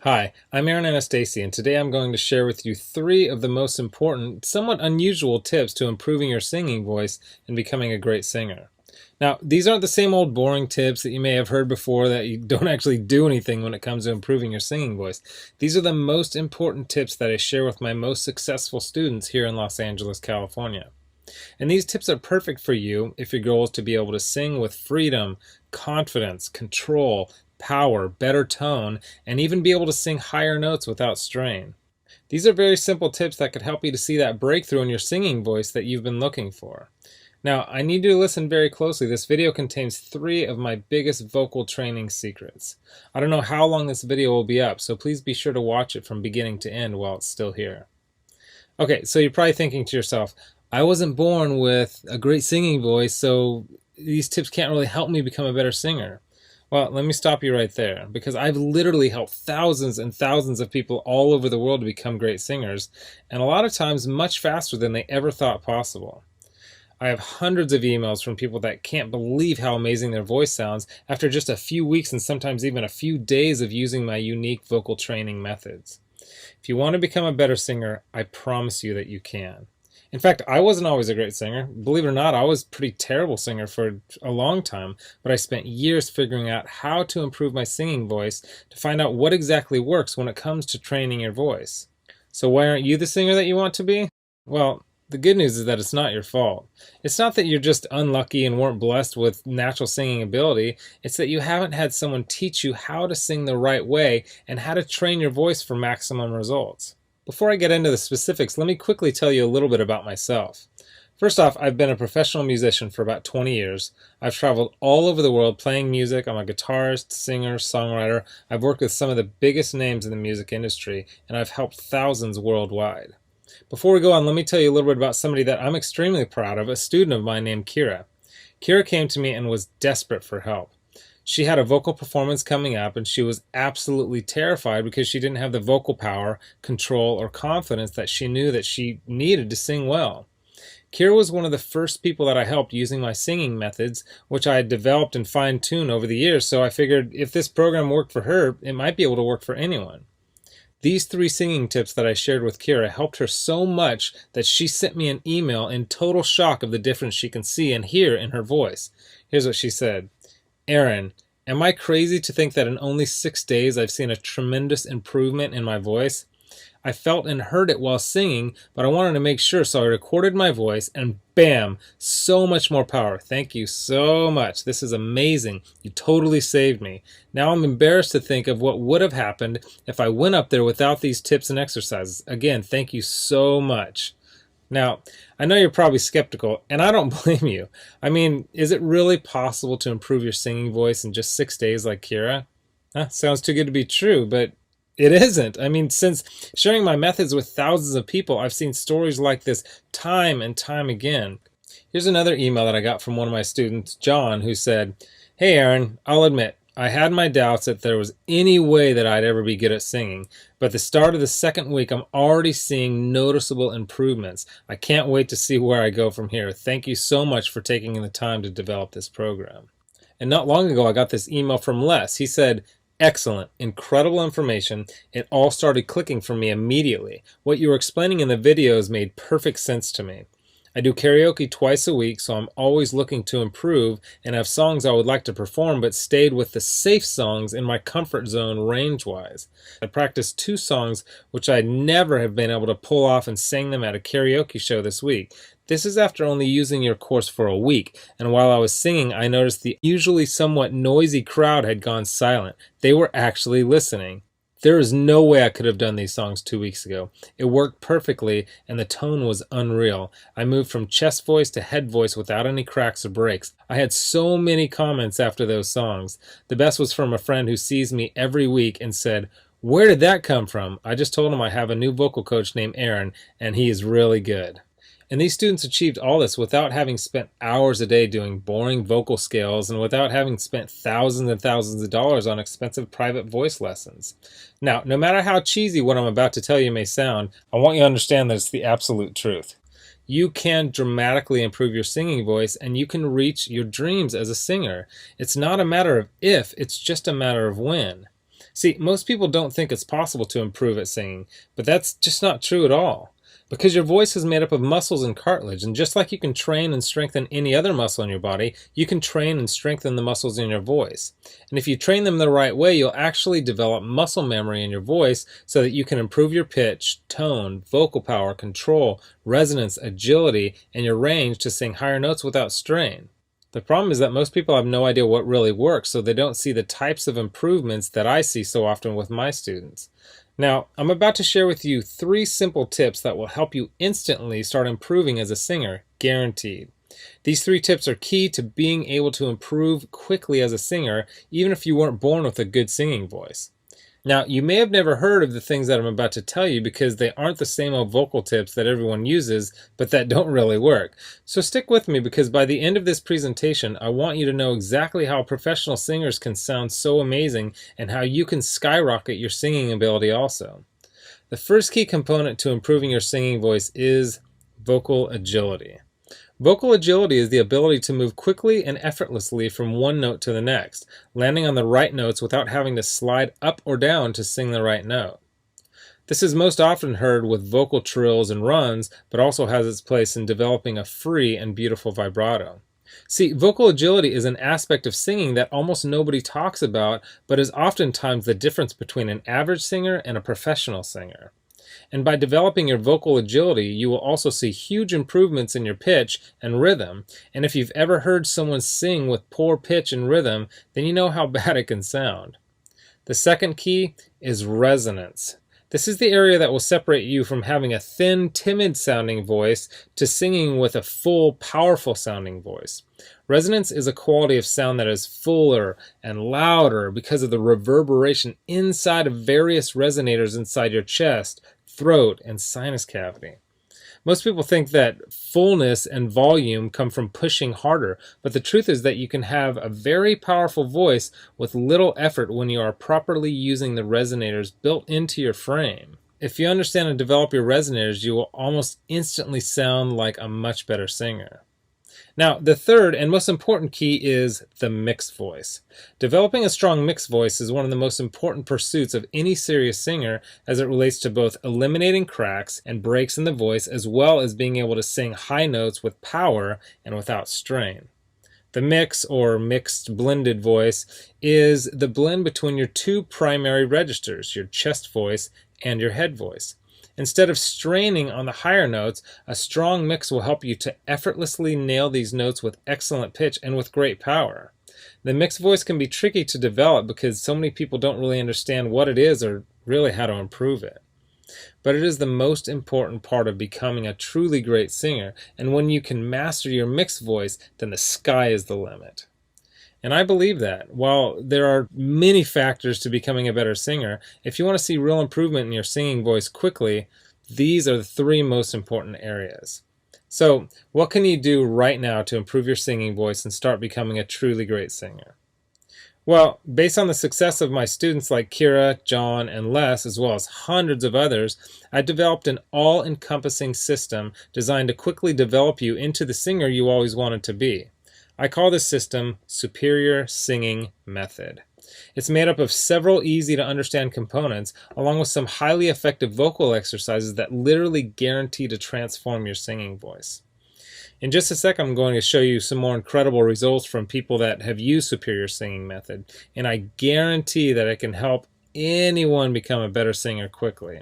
Hi, I'm Aaron Anastasi, and today I'm going to share with you 3 of the most important, somewhat unusual tips to improving your singing voice and becoming a great singer. Now, these aren't the same old boring tips that you may have heard before that you don't actually do anything when it comes to improving your singing voice. These are the most important tips that I share with my most successful students here in Los Angeles, California. And these tips are perfect for you if your goal is to be able to sing with freedom, confidence, control, power, better tone, and even be able to sing higher notes without strain. These are very simple tips that could help you to see that breakthrough in your singing voice that you've been looking for. Now, I need you to listen very closely. This video contains 3 of my biggest vocal training secrets. I don't know how long this video will be up, so please be sure to watch it from beginning to end while it's still here. Okay, so you're probably thinking to yourself, I wasn't born with a great singing voice, so these tips can't really help me become a better singer. Well, let me stop you right there, because I've literally helped thousands and thousands of people all over the world to become great singers, and a lot of times much faster than they ever thought possible. I have hundreds of emails from people that can't believe how amazing their voice sounds after just a few weeks and sometimes even a few days of using my unique vocal training methods. If you want to become a better singer, I promise you that you can. In fact, I wasn't always a great singer. Believe it or not, I was a pretty terrible singer for a long time, but I spent years figuring out how to improve my singing voice to find out what exactly works when it comes to training your voice. So why aren't you the singer that you want to be? Well, the good news is that it's not your fault. It's not that you're just unlucky and weren't blessed with natural singing ability. It's that you haven't had someone teach you how to sing the right way and how to train your voice for maximum results. Before I get into the specifics, let me quickly tell you a little bit about myself. First off, I've been a professional musician for about 20 years. I've traveled all over the world playing music. I'm a guitarist, singer, songwriter. I've worked with some of the biggest names in the music industry, and I've helped thousands worldwide. Before we go on, let me tell you a little bit about somebody that I'm extremely proud of, a student of mine named Kira. Kira came to me and was desperate for help. She had a vocal performance coming up and she was absolutely terrified because she didn't have the vocal power, control, or confidence that she knew that she needed to sing well. Kira was one of the first people that I helped using my singing methods, which I had developed and fine-tuned over the years, so I figured if this program worked for her, it might be able to work for anyone. These 3 singing tips that I shared with Kira helped her so much that she sent me an email in total shock of the difference she can see and hear in her voice. Here's what she said. Aaron, am I crazy to think that in only 6 days I've seen a tremendous improvement in my voice? I felt and heard it while singing, but I wanted to make sure, so I recorded my voice and bam, so much more power. Thank you so much. This is amazing. You totally saved me. Now I'm embarrassed to think of what would have happened if I went up there without these tips and exercises. Again, thank you so much. Now, I know you're probably skeptical, and I don't blame you. I mean, is it really possible to improve your singing voice in just 6 days like Kira? Sounds too good to be true, but it isn't. I mean, since sharing my methods with thousands of people, I've seen stories like this time and time again. Here's another email that I got from one of my students, John, who said, Hey Aaron, I'll admit, I had my doubts that there was any way that I'd ever be good at singing, but at the start of the 2nd week, I'm already seeing noticeable improvements. I can't wait to see where I go from here. Thank you so much for taking the time to develop this program. And not long ago, I got this email from Les. He said, Excellent, incredible information. It all started clicking for me immediately. What you were explaining in the videos made perfect sense to me. I do karaoke twice a week, so I'm always looking to improve and have songs I would like to perform, but stayed with the safe songs in my comfort zone range-wise. I practiced 2 songs which I'd never have been able to pull off and sang them at a karaoke show this week. This is after only using your course for a week, and while I was singing, I noticed the usually somewhat noisy crowd had gone silent. They were actually listening. There is no way I could have done these songs 2 weeks ago. It worked perfectly, and the tone was unreal. I moved from chest voice to head voice without any cracks or breaks. I had so many comments after those songs. The best was from a friend who sees me every week and said, Where did that come from? I just told him I have a new vocal coach named Aaron, and he is really good. And these students achieved all this without having spent hours a day doing boring vocal scales and without having spent thousands and thousands of dollars on expensive private voice lessons. Now, no matter how cheesy what I'm about to tell you may sound, I want you to understand that it's the absolute truth. You can dramatically improve your singing voice and you can reach your dreams as a singer. It's not a matter of if, it's just a matter of when. See, most people don't think it's possible to improve at singing, but that's just not true at all. Because your voice is made up of muscles and cartilage, and just like you can train and strengthen any other muscle in your body, you can train and strengthen the muscles in your voice. And if you train them the right way, you'll actually develop muscle memory in your voice so that you can improve your pitch, tone, vocal power, control, resonance, agility, and your range to sing higher notes without strain. The problem is that most people have no idea what really works, so they don't see the types of improvements that I see so often with my students. Now, I'm about to share with you 3 simple tips that will help you instantly start improving as a singer, guaranteed. These 3 tips are key to being able to improve quickly as a singer, even if you weren't born with a good singing voice. Now, you may have never heard of the things that I'm about to tell you because they aren't the same old vocal tips that everyone uses, but that don't really work. So stick with me because by the end of this presentation, I want you to know exactly how professional singers can sound so amazing and how you can skyrocket your singing ability also. The first key component to improving your singing voice is vocal agility. Vocal agility is the ability to move quickly and effortlessly from one note to the next, landing on the right notes without having to slide up or down to sing the right note. This is most often heard with vocal trills and runs, but also has its place in developing a free and beautiful vibrato. See, vocal agility is an aspect of singing that almost nobody talks about, but is oftentimes the difference between an average singer and a professional singer. And by developing your vocal agility, you will also see huge improvements in your pitch and rhythm. And if you've ever heard someone sing with poor pitch and rhythm, then you know how bad it can sound. The second key is resonance. This is the area that will separate you from having a thin, timid-sounding voice to singing with a full, powerful-sounding voice. Resonance is a quality of sound that is fuller and louder because of the reverberation inside of various resonators inside your chest, throat, and sinus cavity. Most people think that fullness and volume come from pushing harder, but the truth is that you can have a very powerful voice with little effort when you are properly using the resonators built into your frame. If you understand and develop your resonators, you will almost instantly sound like a much better singer. Now, the third and most important key is the mixed voice. Developing a strong mixed voice is one of the most important pursuits of any serious singer as it relates to both eliminating cracks and breaks in the voice as well as being able to sing high notes with power and without strain. The mix, or mixed blended voice, is the blend between your 2 primary registers, your chest voice and your head voice. Instead of straining on the higher notes, a strong mix will help you to effortlessly nail these notes with excellent pitch and with great power. The mixed voice can be tricky to develop because so many people don't really understand what it is or really how to improve it. But it is the most important part of becoming a truly great singer, and when you can master your mixed voice, then the sky is the limit. And I believe that. While there are many factors to becoming a better singer, if you want to see real improvement in your singing voice quickly, these are the 3 most important areas. So, what can you do right now to improve your singing voice and start becoming a truly great singer? Well, based on the success of my students like Kira, John, and Les, as well as hundreds of others, I developed an all-encompassing system designed to quickly develop you into the singer you always wanted to be. I call this system Superior Singing Method. It's made up of several easy-to-understand components, along with some highly effective vocal exercises that literally guarantee to transform your singing voice. In just a sec, I'm going to show you some more incredible results from people that have used Superior Singing Method, and I guarantee that it can help anyone become a better singer quickly.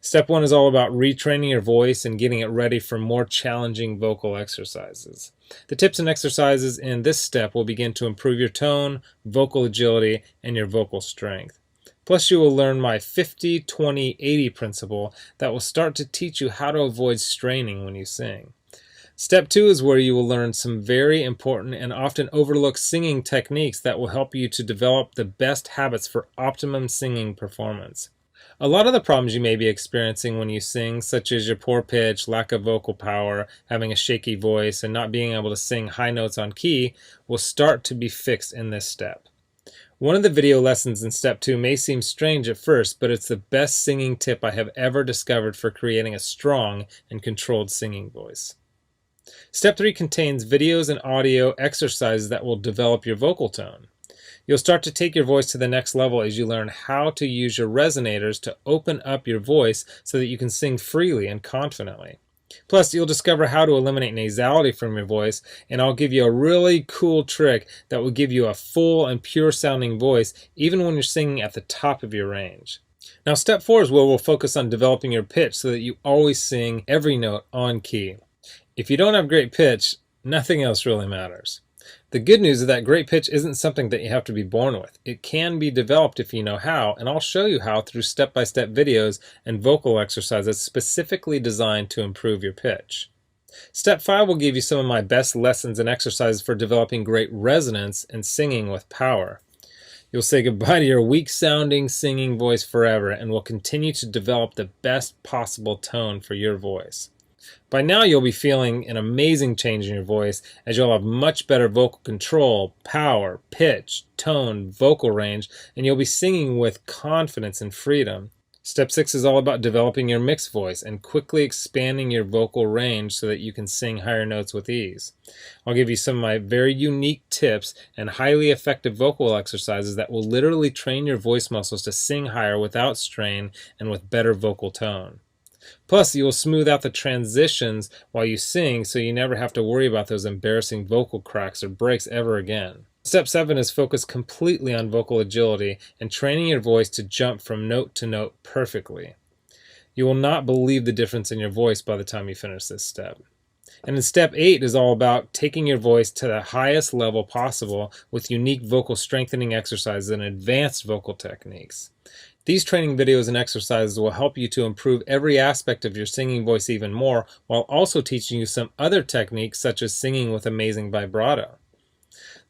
Step 1 is all about retraining your voice and getting it ready for more challenging vocal exercises. The tips and exercises in this step will begin to improve your tone, vocal agility, and your vocal strength. Plus, you will learn my 50-20-80 principle that will start to teach you how to avoid straining when you sing. Step 2 is where you will learn some very important and often overlooked singing techniques that will help you to develop the best habits for optimum singing performance. A lot of the problems you may be experiencing when you sing, such as your poor pitch, lack of vocal power, having a shaky voice, and not being able to sing high notes on key, will start to be fixed in this step. One of the video lessons in Step 2 may seem strange at first, but it's the best singing tip I have ever discovered for creating a strong and controlled singing voice. Step 3 contains videos and audio exercises that will develop your vocal tone. You'll start to take your voice to the next level as you learn how to use your resonators to open up your voice so that you can sing freely and confidently. Plus, you'll discover how to eliminate nasality from your voice, and I'll give you a really cool trick that will give you a full and pure sounding voice even when you're singing at the top of your range. Now, step 4 is where we'll focus on developing your pitch so that you always sing every note on key. If you don't have great pitch, nothing else really matters. The good news is that great pitch isn't something that you have to be born with. It can be developed if you know how, and I'll show you how through step-by-step videos and vocal exercises specifically designed to improve your pitch. Step 5 will give you some of my best lessons and exercises for developing great resonance and singing with power. You'll say goodbye to your weak-sounding singing voice forever and will continue to develop the best possible tone for your voice. By now you'll be feeling an amazing change in your voice as you'll have much better vocal control, power, pitch, tone, vocal range, and you'll be singing with confidence and freedom. Step 6 is all about developing your mixed voice and quickly expanding your vocal range so that you can sing higher notes with ease. I'll give you some of my very unique tips and highly effective vocal exercises that will literally train your voice muscles to sing higher without strain and with better vocal tone. Plus, you will smooth out the transitions while you sing so you never have to worry about those embarrassing vocal cracks or breaks ever again. Step 7 is focused completely on vocal agility and training your voice to jump from note to note perfectly. You will not believe the difference in your voice by the time you finish this step. And then step 8 is all about taking your voice to the highest level possible with unique vocal strengthening exercises and advanced vocal techniques. These training videos and exercises will help you to improve every aspect of your singing voice even more, while also teaching you some other techniques such as singing with amazing vibrato.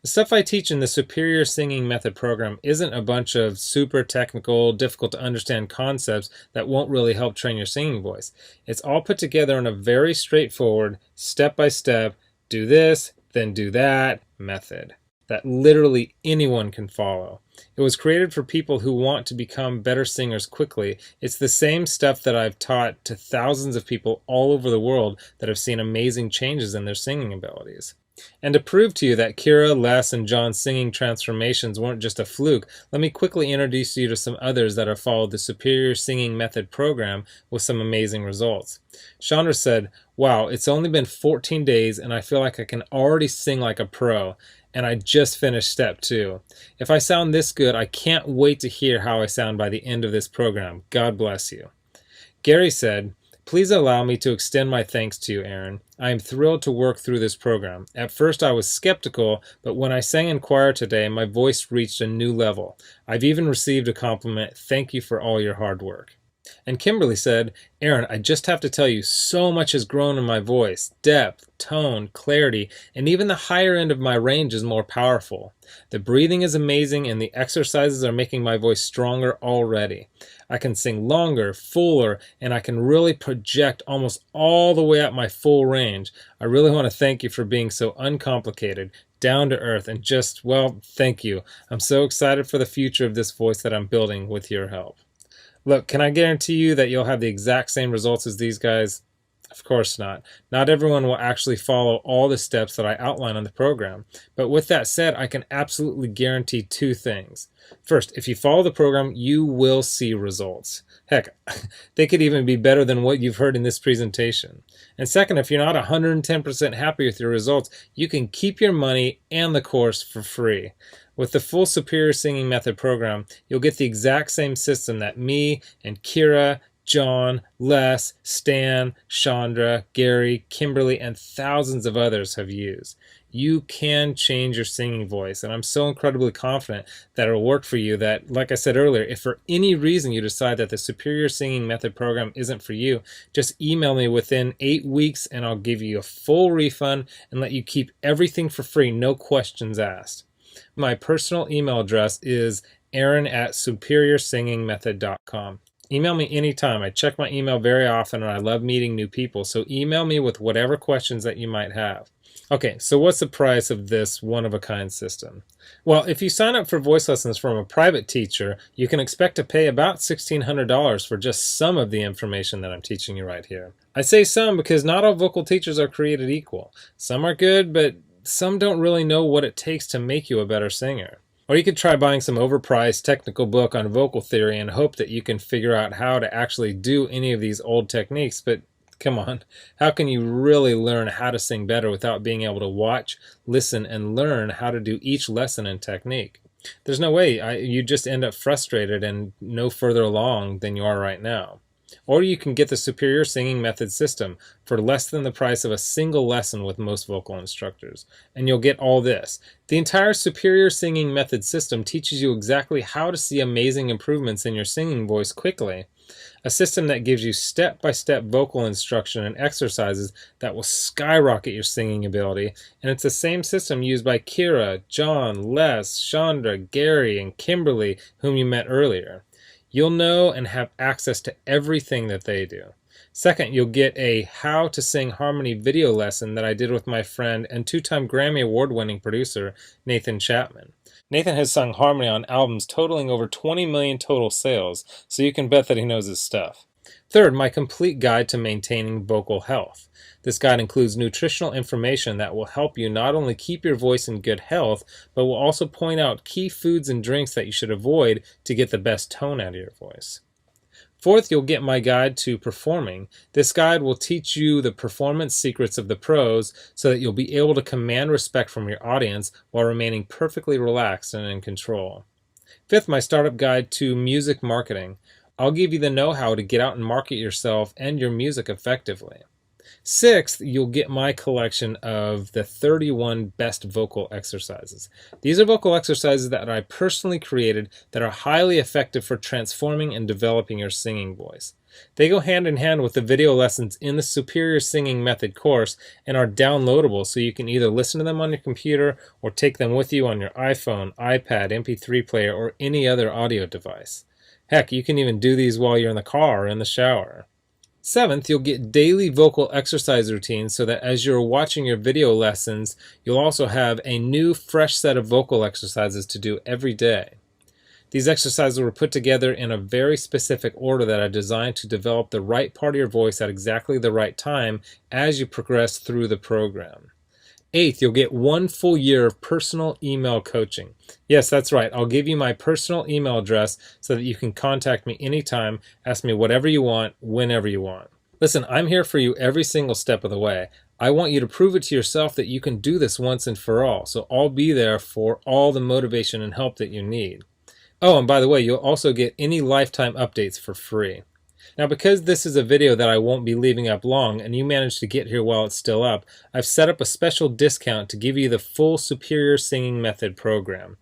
The stuff I teach in the Superior Singing Method program isn't a bunch of super technical, difficult to understand concepts that won't really help train your singing voice. It's all put together in a very straightforward, step-by-step, do this, then do that method that literally anyone can follow. It was created for people who want to become better singers quickly. It's the same stuff that I've taught to thousands of people all over the world that have seen amazing changes in their singing abilities. And to prove to you that Kira, Les, and John's singing transformations weren't just a fluke, let me quickly introduce you to some others that have followed the Superior Singing Method program with some amazing results. Chandra said, "Wow, it's only been 14 days and I feel like I can already sing like a pro. And I just finished step 2. If I sound this good, I can't wait to hear how I sound by the end of this program. God bless you." Gary said, "Please allow me to extend my thanks to you, Aaron. I am thrilled to work through this program. At first I was skeptical, but when I sang in choir today, my voice reached a new level. I've even received a compliment. Thank you for all your hard work." And Kimberly said, "Aaron, I just have to tell you, so much has grown in my voice. Depth, tone, clarity, and even the higher end of my range is more powerful. The breathing is amazing and the exercises are making my voice stronger already. I can sing longer, fuller, and I can really project almost all the way up my full range. I really want to thank you for being so uncomplicated, down to earth, and just, well, thank you. I'm so excited for the future of this voice that I'm building with your help." Look, can I guarantee you that you'll have the exact same results as these guys? Of course not. Not everyone will actually follow all the steps that I outline on the program. But with that said, I can absolutely guarantee 2 things. First, if you follow the program, you will see results. Heck, they could even be better than what you've heard in this presentation. And second, if you're not 110% happy with your results, you can keep your money and the course for free. With the full Superior Singing Method program, you'll get the exact same system that me and Kira, John, Les, Stan, Chandra, Gary, Kimberly, and thousands of others have used. You can change your singing voice, and I'm so incredibly confident that it'll work for you that, like I said earlier, if for any reason you decide that the Superior Singing Method program isn't for you, just email me within 8 weeks and I'll give you a full refund and let you keep everything for free, no questions asked. My personal email address is aaron@superiorsingingmethod.com. Email me anytime. I check my email very often and I love meeting new people, so email me with whatever questions that you might have. Okay, so what's the price of this one-of-a-kind system? Well, if you sign up for voice lessons from a private teacher, you can expect to pay about $1,600 for just some of the information that I'm teaching you right here. I say some because not all vocal teachers are created equal. Some are good, but some don't really know what it takes to make you a better singer. Or you could try buying some overpriced technical book on vocal theory and hope that you can figure out how to actually do any of these old techniques. But come on, how can you really learn how to sing better without being able to watch, listen, and learn how to do each lesson and technique? There's no way. You just end up frustrated and no further along than you are right now. Or you can get the Superior Singing Method system for less than the price of a single lesson with most vocal instructors. And you'll get all this. The entire Superior Singing Method system teaches you exactly how to see amazing improvements in your singing voice quickly. A system that gives you step-by-step vocal instruction and exercises that will skyrocket your singing ability. And it's the same system used by Kira, John, Les, Chandra, Gary, and Kimberly, whom you met earlier. You'll know and have access to everything that they do. Second, you'll get a How to Sing Harmony video lesson that I did with my friend and two-time Grammy Award-winning producer, Nathan Chapman. Nathan has sung harmony on albums totaling over 20 million total sales, so you can bet that he knows his stuff. Third, my complete guide to maintaining vocal health. This guide includes nutritional information that will help you not only keep your voice in good health, but will also point out key foods and drinks that you should avoid to get the best tone out of your voice. Fourth, you'll get my guide to performing. This guide will teach you the performance secrets of the pros so that you'll be able to command respect from your audience while remaining perfectly relaxed and in control. Fifth, my startup guide to music marketing. I'll give you the know-how to get out and market yourself and your music effectively. Sixth, you'll get my collection of the 31 best vocal exercises. These are vocal exercises that I personally created that are highly effective for transforming and developing your singing voice. They go hand in hand with the video lessons in the Superior Singing Method course and are downloadable, so you can either listen to them on your computer or take them with you on your iPhone, iPad, MP3 player, or any other audio device. Heck, you can even do these while you're in the car or in the shower. Seventh, you'll get daily vocal exercise routines so that as you're watching your video lessons, you'll also have a new, fresh set of vocal exercises to do every day. These exercises were put together in a very specific order that I designed to develop the right part of your voice at exactly the right time as you progress through the program. Eighth, you'll get 1 full year of personal email coaching. Yes, that's right. I'll give you my personal email address so that you can contact me anytime, ask me whatever you want, whenever you want. Listen, I'm here for you every single step of the way. I want you to prove it to yourself that you can do this once and for all, so I'll be there for all the motivation and help that you need. Oh, and by the way, you'll also get any lifetime updates for free. Now, because this is a video that I won't be leaving up long and you managed to get here while it's still up, I've set up a special discount to give you the full Superior Singing Method program.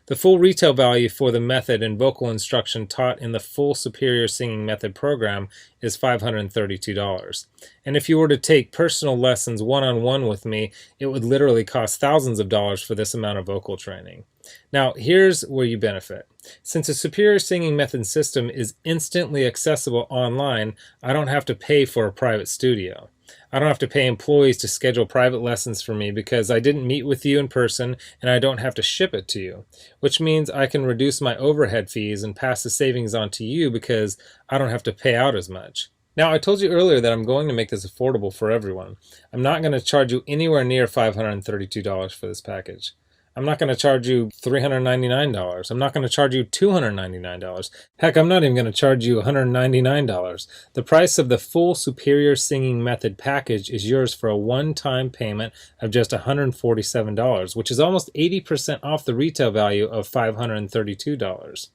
The full retail value for the method and vocal instruction taught in the full Superior Singing Method program is $532. And if you were to take personal lessons one-on-one with me, it would literally cost thousands of dollars for this amount of vocal training. Now, here's where you benefit. Since the Superior Singing Method system is instantly accessible online, I don't have to pay for a private studio. I don't have to pay employees to schedule private lessons for me because I didn't meet with you in person, and I don't have to ship it to you, which means I can reduce my overhead fees and pass the savings on to you because I don't have to pay out as much. Now, I told you earlier that I'm going to make this affordable for everyone. I'm not going to charge you anywhere near $532 for this package. I'm not going to charge you $399. I'm not going to charge you $299. Heck, I'm not even going to charge you $199. The price of the full Superior Singing Method package is yours for a one-time payment of just $147, which is almost 80% off the retail value of $532.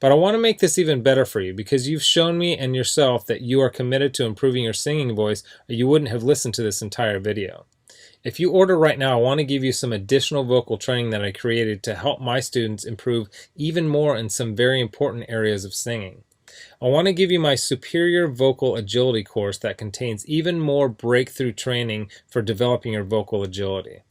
But I want to make this even better for you because you've shown me and yourself that you are committed to improving your singing voice, or you wouldn't have listened to this entire video. If you order right now, I want to give you some additional vocal training that I created to help my students improve even more in some very important areas of singing. I want to give you my Superior Vocal Agility course that contains even more breakthrough training for developing your vocal agility.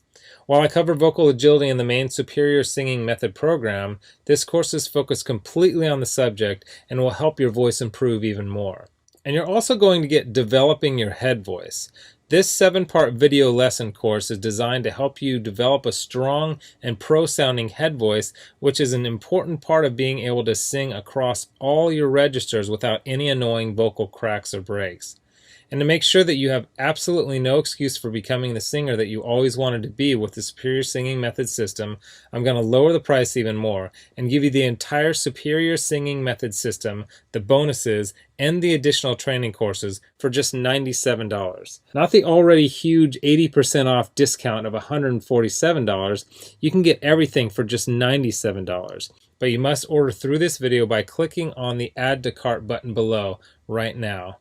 While I cover vocal agility in the main Superior Singing Method program, this course is focused completely on the subject and will help your voice improve even more. And you're also going to get Developing Your Head Voice. This 7-part video lesson course is designed to help you develop a strong and pro-sounding head voice, which is an important part of being able to sing across all your registers without any annoying vocal cracks or breaks. And to make sure that you have absolutely no excuse for becoming the singer that you always wanted to be with the Superior Singing Method system, I'm going to lower the price even more and give you the entire Superior Singing Method system, the bonuses, and the additional training courses for just $97. Not the already huge 80% off discount of $147. You can get everything for just $97. But you must order through this video by clicking on the Add to Cart button below right now.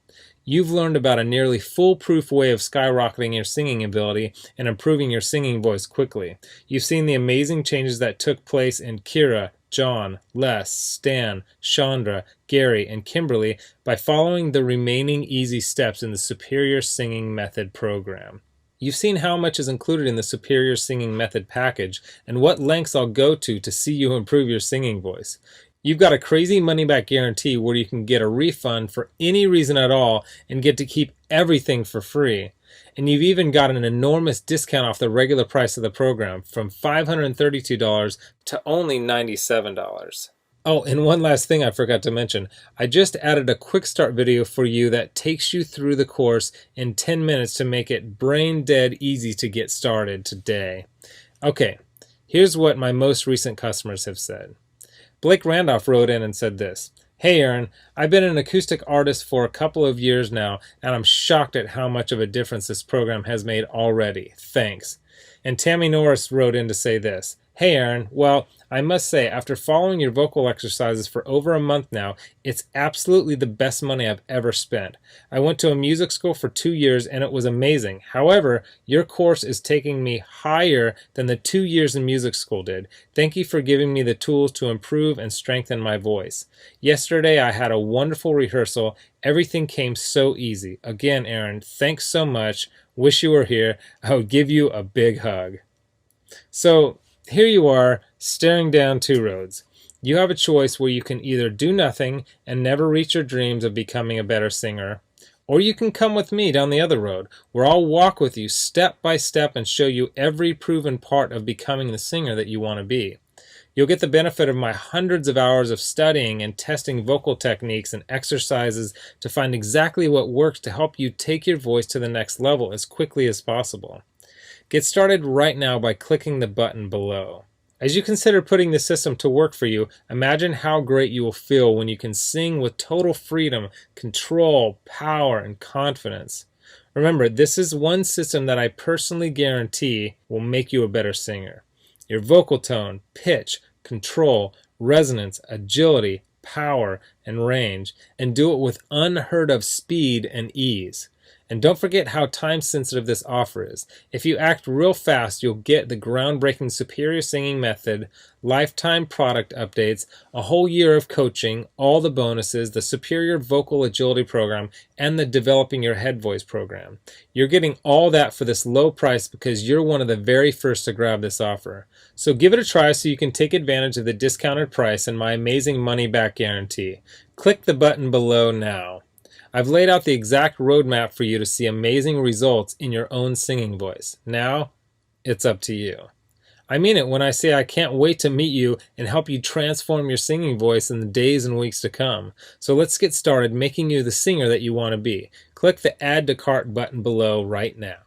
You've learned about a nearly foolproof way of skyrocketing your singing ability and improving your singing voice quickly. You've seen the amazing changes that took place in Kira, John, Les, Stan, Chandra, Gary, and Kimberly by following the remaining easy steps in the Superior Singing Method program. You've seen how much is included in the Superior Singing Method package and what lengths I'll go to see you improve your singing voice. You've got a crazy money-back guarantee where you can get a refund for any reason at all and get to keep everything for free. And you've even got an enormous discount off the regular price of the program from $532 to only $97. Oh, and one last thing I forgot to mention. I just added a quick start video for you that takes you through the course in 10 minutes to make it brain dead easy to get started today. Okay, here's what my most recent customers have said. Blake Randolph wrote in and said this: "Hey Aaron, I've been an acoustic artist for a couple of years now, and I'm shocked at how much of a difference this program has made already. Thanks." And Tammy Norris wrote in to say this: "Hey Aaron, well, I must say, after following your vocal exercises for over a month now, it's absolutely the best money I've ever spent. I went to a music school for 2 years and it was amazing. However, your course is taking me higher than the 2 years in music school did. Thank you for giving me the tools to improve and strengthen my voice. Yesterday I had a wonderful rehearsal. Everything came so easy. Again, Aaron, thanks so much. Wish you were here. I would give you a big hug." So here you are, staring down two roads. You have a choice where you can either do nothing and never reach your dreams of becoming a better singer, or you can come with me down the other road, where I'll walk with you step by step and show you every proven part of becoming the singer that you want to be. You'll get the benefit of my hundreds of hours of studying and testing vocal techniques and exercises to find exactly what works to help you take your voice to the next level as quickly as possible. Get started right now by clicking the button below. As you consider putting the system to work for you, imagine how great you will feel when you can sing with total freedom, control, power, and confidence. Remember, this is one system that I personally guarantee will make you a better singer. Your vocal tone, pitch, control, resonance, agility, power, and range, and do it with unheard of speed and ease. And don't forget how time-sensitive this offer is. If you act real fast, you'll get the groundbreaking Superior Singing Method, lifetime product updates, a whole year of coaching, all the bonuses, the Superior Vocal Agility Program, and the Developing Your Head Voice program. You're getting all that for this low price because you're one of the very first to grab this offer. So give it a try so you can take advantage of the discounted price and my amazing money-back guarantee. Click the button below now. I've laid out the exact roadmap for you to see amazing results in your own singing voice. Now, it's up to you. I mean it when I say I can't wait to meet you and help you transform your singing voice in the days and weeks to come. So let's get started making you the singer that you want to be. Click the Add to Cart button below right now.